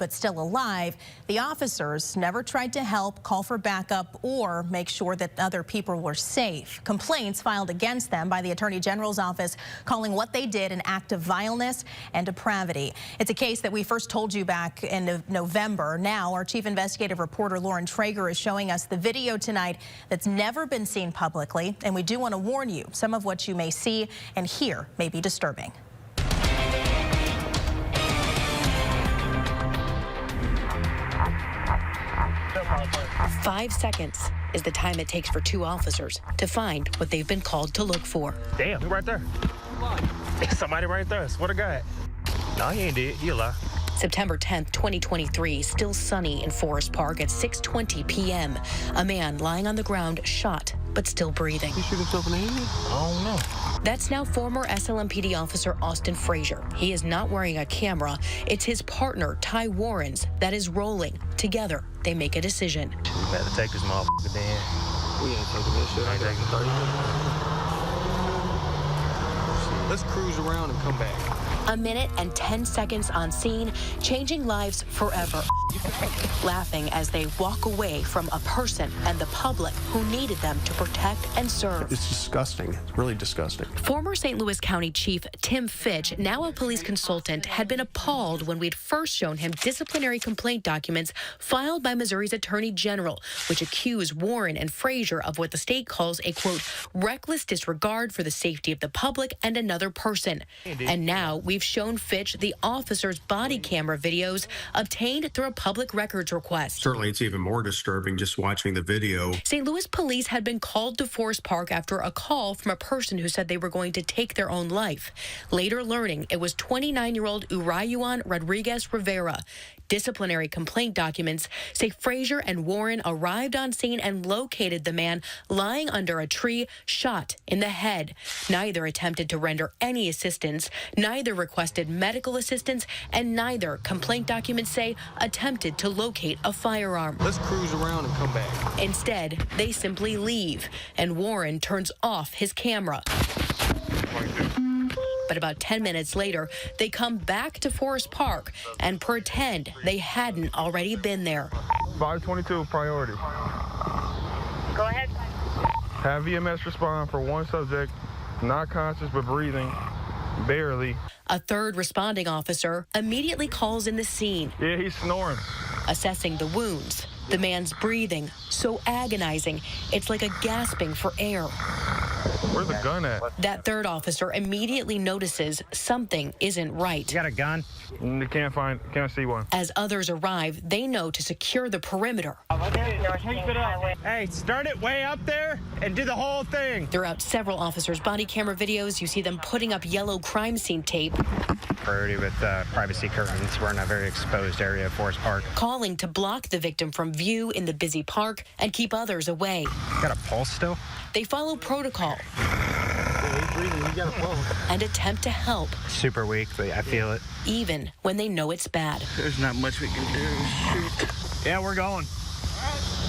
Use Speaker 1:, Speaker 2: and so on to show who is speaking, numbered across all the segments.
Speaker 1: but still alive. The officers never tried to help, call for backup, or make sure that other people were safe. Complaints filed against them by the Attorney General's office, calling what they did an act of vileness and depravity. It's a case that we first told you back in November. Now, our chief investigative reporter Lauren Traeger is showing us the video tonight that's never been seen publicly, and we do want to warn you, some of what you may see and hear may be disturbing.
Speaker 2: 5 seconds is the time it takes for two officers to find what they've been called to look for.
Speaker 3: Damn, right there. Somebody right there. Swear to God. No, he ain't dead. He alive.
Speaker 2: September 10th, 2023, still sunny in Forest Park at 6:20 p.m. A man lying on the ground, shot, but still breathing.
Speaker 4: He shoot himself in the head?
Speaker 3: I don't know.
Speaker 2: That's now former SLMPD officer Austin Frazier. He is not wearing a camera. It's his partner, Ty Warrens, that is rolling. Together, they make a decision.
Speaker 3: We better take this motherfucker down.
Speaker 4: We ain't taking this shit. I ain't taking 30 minutes. Let's cruise around and come back.
Speaker 2: A minute and 10 seconds on scene, changing lives forever. Laughing as they walk away from a person and the public who needed them to protect and serve.
Speaker 5: It's disgusting. It's really disgusting.
Speaker 2: Former St. Louis County Chief Tim Fitch, now a police consultant, had been appalled when we'd first shown him disciplinary complaint documents filed by Missouri's Attorney General, which accuse Warren and Frazier of what the state calls a, quote, reckless disregard for the safety of the public and another person. And now we've shown Fitch the officer's body camera videos obtained through a public records request.
Speaker 5: Certainly, it's even more disturbing just watching the video.
Speaker 2: St. Louis police had been called to Forest Park after a call from a person who said they were going to take their own life. Later learning it was 29-year-old Urayuan Rodriguez Rivera. Disciplinary complaint documents say Frazier and Warren arrived on scene and located the man lying under a tree, shot in the head. Neither attempted to render any assistance, neither requested medical assistance, and neither, complaint documents say, attempted to locate a firearm.
Speaker 4: Let's cruise around and come back.
Speaker 2: Instead, they simply leave, and Warren turns off his camera. But about 10 minutes later, they come back to Forest Park and pretend they hadn't already been there.
Speaker 6: 522 priority.
Speaker 7: Go ahead.
Speaker 6: Have EMS respond for one subject, not conscious but breathing, barely.
Speaker 2: A third responding officer immediately calls in the scene.
Speaker 6: Yeah, he's snoring.
Speaker 2: Assessing the wounds. The man's breathing so agonizing, it's like a gasping for air.
Speaker 6: Where's the gun at?
Speaker 2: That third officer immediately notices something isn't right.
Speaker 3: You got a gun?
Speaker 6: Can't see one.
Speaker 2: As others arrive, they know to secure the perimeter.
Speaker 3: Hey, start it way up there and do the whole thing.
Speaker 2: Throughout several officers' body camera videos, you see them putting up yellow crime scene tape.
Speaker 3: Priority with privacy curtains. We're in a very exposed area of Forest Park.
Speaker 2: Calling to block the victim from view in the busy park and keep others away.
Speaker 3: Got a pulse still?
Speaker 2: They follow protocol
Speaker 4: He's breathing. He got a pulse.
Speaker 2: and attempt to help,
Speaker 3: Super weak, but I feel it.
Speaker 2: even when they know it's bad.
Speaker 4: There's not much we can do. Shoot.
Speaker 3: Yeah, we're going.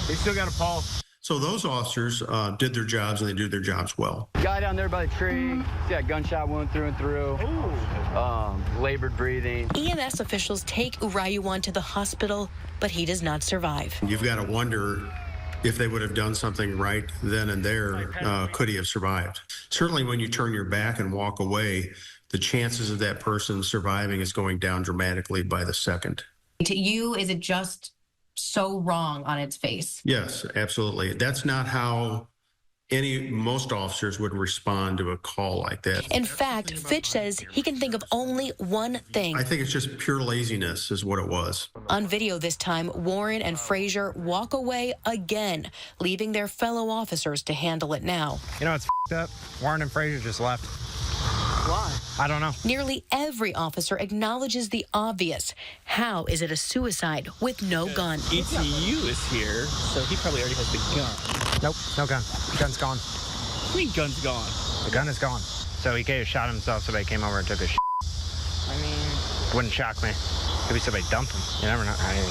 Speaker 3: He still got a pulse.
Speaker 5: So those officers did their jobs, and they do their jobs well.
Speaker 8: Guy down there by the tree, got gunshot wound through and through. Labored breathing.
Speaker 2: EMS officials take Urayuan to the hospital, but he does not survive.
Speaker 5: You've got to wonder if they would have done something right then and there, could he have survived? Certainly when you turn your back and walk away, the chances of that person surviving is going down dramatically by the second.
Speaker 9: To you, is it just so wrong on its face?
Speaker 5: Yes, absolutely. That's not how most officers would respond to a call like that.
Speaker 2: In fact, Fitch says he can think of only one thing.
Speaker 5: I think it's just pure laziness is what it was.
Speaker 2: On video this time, Warren and Frazier walk away again, leaving their fellow officers to handle it now.
Speaker 3: You know, it's up. Warren and Frazier just left.
Speaker 8: Why?
Speaker 3: I don't know.
Speaker 2: Nearly every officer acknowledges the obvious. How is it a suicide with no gun?
Speaker 10: ETU is here, so he probably already has the gun.
Speaker 3: Nope, no gun. Gun's gone.
Speaker 10: What do you mean gun's gone?
Speaker 3: The gun is gone. So he could have shot himself, somebody came over and took his shit.
Speaker 10: I mean...
Speaker 3: Wouldn't shock me. Maybe somebody dumped him. You never know. I mean,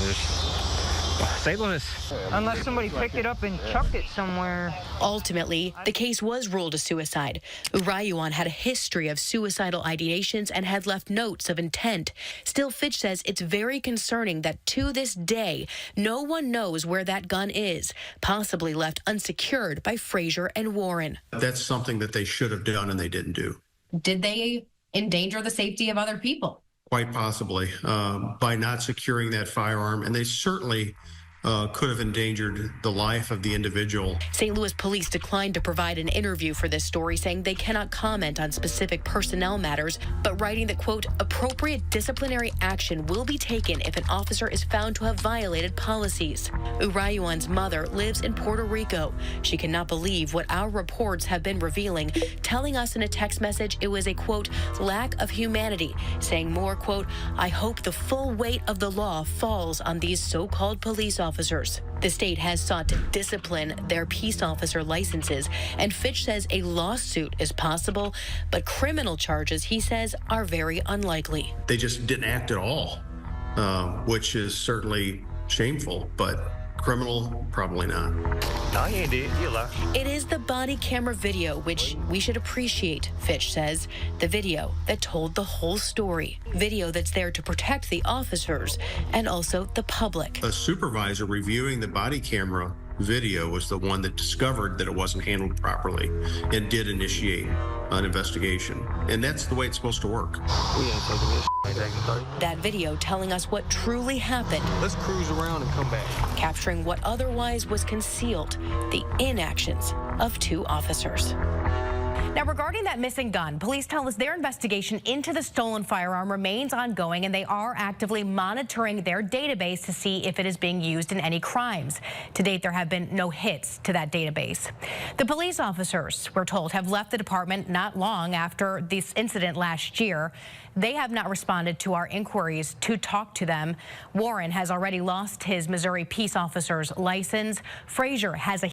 Speaker 3: St. Louis.
Speaker 7: Unless somebody picked it up and chucked it somewhere.
Speaker 2: Ultimately, the case was ruled a suicide. Urayuan had a history of suicidal ideations and had left notes of intent. Still, Fitch says it's very concerning that to this day, no one knows where that gun is, possibly left unsecured by Frazier and Warren.
Speaker 5: That's something that they should have done and they didn't do.
Speaker 9: Did they endanger the safety of other people?
Speaker 5: Quite possibly, by not securing that firearm. And they certainly could have endangered the life of the individual.
Speaker 2: St. Louis police declined to provide an interview for this story, saying they cannot comment on specific personnel matters, but writing that, quote, appropriate disciplinary action will be taken if an officer is found to have violated policies. Urayuan's mother lives in Puerto Rico. She cannot believe what our reports have been revealing, telling us in a text message it was a, quote, lack of humanity, saying more, quote, I hope the full weight of the law falls on these so-called police officers. The state has sought to discipline their peace officer licenses, and Fitch says a lawsuit is possible, but criminal charges, he says, are very unlikely.
Speaker 5: They just didn't act at all, which is certainly shameful, but criminal, probably not.
Speaker 3: No, he ain't dead. He alive.
Speaker 2: It is the body camera video, which we should appreciate, Fitch says. The video that told the whole story. Video that's there to protect the officers and also the public.
Speaker 5: A supervisor reviewing the body camera video was the one that discovered that it wasn't handled properly and did initiate an investigation. And that's the way it's supposed to work.
Speaker 4: We ain't taking this.
Speaker 2: That video telling us what truly happened,
Speaker 4: Let's cruise around and come back.
Speaker 2: capturing what otherwise was concealed, the inactions of two officers.
Speaker 11: Now, regarding that missing gun, police tell us their investigation into the stolen firearm remains ongoing, and they are actively monitoring their database to see if it is being used in any crimes. To date, there have been no hits to that database. The police officers, we're told, have left the department not long after this incident last year. They have not responded to our inquiries to talk to them. Warren has already lost his Missouri peace officer's license. Frazier has a